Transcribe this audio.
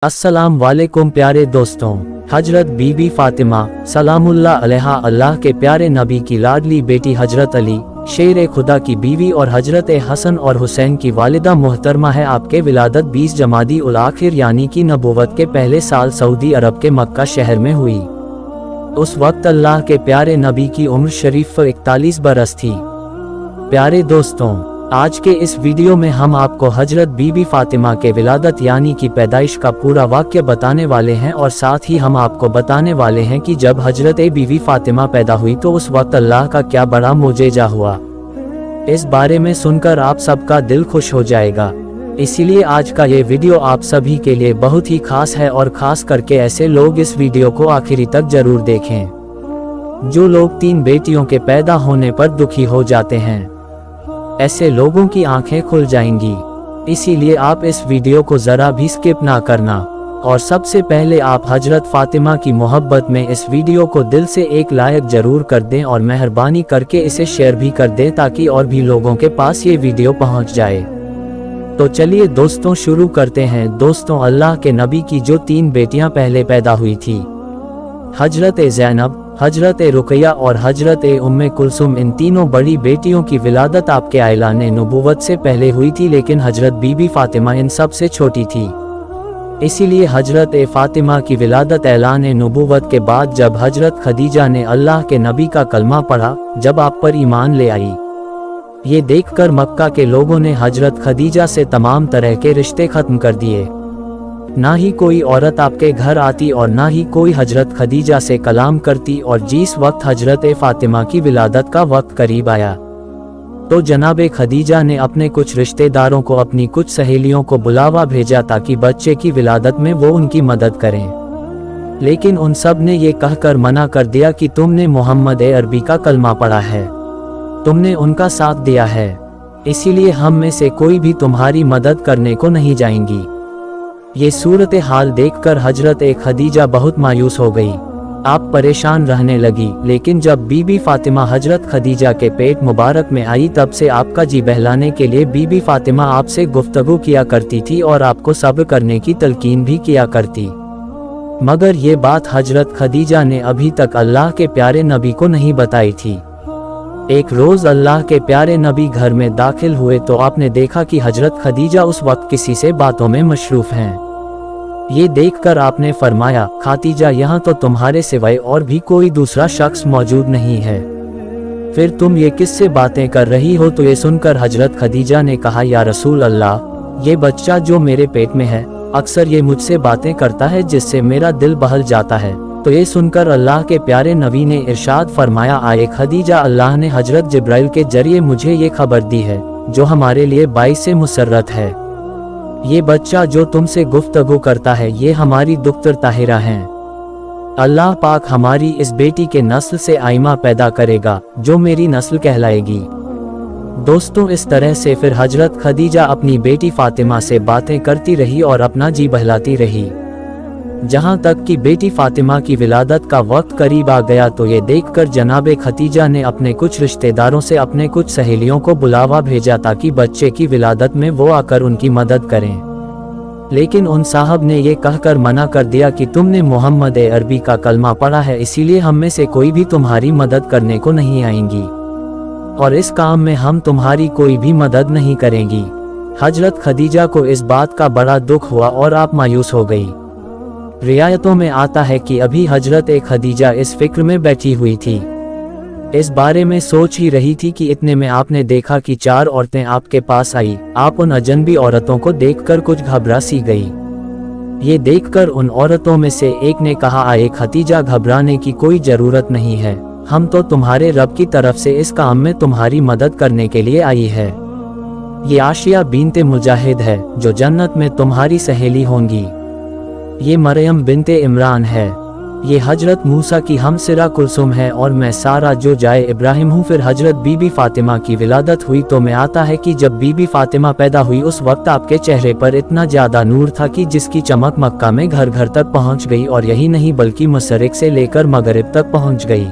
अस्सलाम वालेकुम प्यारे दोस्तों, हजरत बीबी फातिमा सलामुल्लाह अलैहा अल्लाह के प्यारे नबी की लाडली बेटी हजरत अली शेर खुदा की बीवी और हजरत हसन और हुसैन की वालिदा मोहतरमा है। आपके विलादत 20 जमादी उल आखिर यानी कि नबूवत के पहले साल सऊदी अरब के मक्का शहर में हुई। उस वक्त अल्लाह के प्यारे नबी की उम्र शरीफ 41 बरस थी। प्यारे दोस्तों, आज के इस वीडियो में हम आपको हजरत बीबी फातिमा के विलादत यानी कि पैदाइश का पूरा वाक्य बताने वाले हैं और साथ ही हम आपको बताने वाले हैं कि जब हजरत बीबी फातिमा पैदा हुई तो उस वक्त अल्लाह का क्या बड़ा मोजेजा हुआ। इस बारे में सुनकर आप सबका दिल खुश हो जाएगा। इसीलिए आज का ये वीडियो आप सभी के लिए बहुत ही खास है और खास करके ऐसे लोग इस वीडियो को आखिरी तक जरूर देखें जो लोग 3 बेटियों के पैदा होने पर दुखी हो जाते हैं। ऐसे लोगों की आंखें खुल जाएंगी। इसीलिए आप इस वीडियो को जरा भी स्किप ना करना। और सबसे पहले आप हजरत फातिमा की मोहब्बत में इस वीडियो को दिल से एक लाइक जरूर कर दें और मेहरबानी करके इसे शेयर भी कर दें ताकि और भी लोगों के पास ये वीडियो पहुंच जाए। तो चलिए दोस्तों शुरू करते हैं। दोस्तों, अल्लाह के नबी की जो 3 बेटियां पहले पैदा हुई थी, हजरत ज़ैनब, हजरत रुकैया और हजरत उम्मे कुलसुम, इन तीनों बड़ी बेटियों की विलादत आपके ऐलान नबूवत से पहले हुई थी, लेकिन हजरत बीबी फातिमा इन सब से छोटी थी। इसीलिए हजरत फातिमा की विलादत ऐलान नबूवत के बाद जब हजरत खदीजा ने अल्लाह के नबी का कलमा पढ़ा, जब आप पर ईमान ले आई, ये देखकर मक्का के लोगों ने हजरत खदीजा से तमाम तरह के रिश्ते खत्म कर दिए। ना ही कोई औरत आपके घर आती और ना ही कोई हजरत खदीजा से कलाम करती। और जिस वक्त हजरत फातिमा की विलादत का वक्त करीब आया तो जनाब खदीजा ने अपने कुछ रिश्तेदारों को, अपनी कुछ सहेलियों को बुलावा भेजा ताकि बच्चे की विलादत में वो उनकी मदद करें। लेकिन उन सब ने ये कहकर मना कर दिया कि तुमने मोहम्मद अरबी का कलमा पढ़ा है, तुमने उनका साथ दिया है, इसीलिए हम में से कोई भी तुम्हारी मदद करने को नहीं जाएंगी। ये सूरत हाल देखकर हजरत खदीजा बहुत मायूस हो गई। आप परेशान रहने लगी। लेकिन जब बीबी फातिमा हजरत खदीजा के पेट मुबारक में आई तब से आपका जी बहलाने के लिए बीबी फातिमा आपसे गुफ्तगू किया करती थी और आपको सब्र करने की तलकीन भी किया करती। मगर ये बात हजरत खदीजा ने अभी तक अल्लाह के प्यारे नबी को नहीं बताई थी। एक रोज अल्लाह के प्यारे नबी घर में दाखिल हुए तो आपने देखा कि हजरत खदीजा उस वक्त किसी से बातों में मशरूफ हैं। ये देखकर आपने फरमाया, खदीजा, यहाँ तो तुम्हारे सिवाय और भी कोई दूसरा शख्स मौजूद नहीं है, फिर तुम ये किससे बातें कर रही हो? तो ये सुनकर हजरत खदीजा ने कहा, या रसूल अल्लाह, ये बच्चा जो मेरे पेट में है अक्सर ये मुझसे बातें करता है जिससे मेरा दिल बहल जाता है। तो ये सुनकर अल्लाह के प्यारे नबी ने इरशाद फरमाया, आए खदीजा, अल्लाह ने हजरत जिब्राइल के जरिए मुझे ये खबर दी है जो हमारे लिए बाइस से मुसर्रत है। ये बच्चा जो तुमसे गुफ्तगू करता है ये हमारी दुख्तर ताहिरा हैं। अल्लाह पाक हमारी इस बेटी के नस्ल से आइमा पैदा करेगा जो मेरी नस्ल कहलाएगी। दोस्तों, इस तरह से फिर हजरत खदीजा अपनी बेटी फातिमा से बातें करती रही और अपना जी बहलाती रही। जहां तक कि बेटी फातिमा की विलादत का वक्त करीब आ गया तो ये देखकर जनाब खदीजा ने अपने कुछ रिश्तेदारों से अपने कुछ सहेलियों को बुलावा भेजा ताकि बच्चे की विलादत में वो आकर उनकी मदद करें। लेकिन उन साहब ने ये कहकर मना कर दिया कि तुमने मोहम्मद अरबी का कलमा पढ़ा है, इसीलिए हम में से कोई भी तुम्हारी मदद करने को नहीं आएंगी और इस काम में हम तुम्हारी कोई भी मदद नहीं करेंगी। हजरत खदीजा को इस बात का बड़ा दुख हुआ और आप मायूस हो गई। रिवायतों में आता है कि अभी हजरत खदीजा इस फिक्र में बैठी हुई थी, इस बारे में सोच ही रही थी कि इतने में आपने देखा कि 4 औरतें आपके पास आई। आप उन अजनबी औरतों को देखकर कुछ घबरा सी गई। ये देखकर उन औरतों में से एक ने कहा, आए खदीजा, घबराने की कोई जरूरत नहीं है, हम तो तुम्हारे रब की तरफ से इस काम में तुम्हारी मदद करने के लिए आई है। ये आशिया बिनते मुजाहिद है जो जन्नत में तुम्हारी सहेली होंगी। ये मरियम बिनते इमरान है, ये हजरत मूसा की हमसिरा कुलसुम है और मैं सारा जो जाए इब्राहिम हूँ। फिर हजरत बीबी फातिमा की विलादत हुई तो में आता है कि जब बीबी फातिमा पैदा हुई उस वक्त आपके चेहरे पर इतना ज्यादा नूर था कि जिसकी चमक मक्का में घर घर तक पहुँच गई और यही नहीं बल्कि मशरिक से लेकर मगरिब तक पहुँच गई।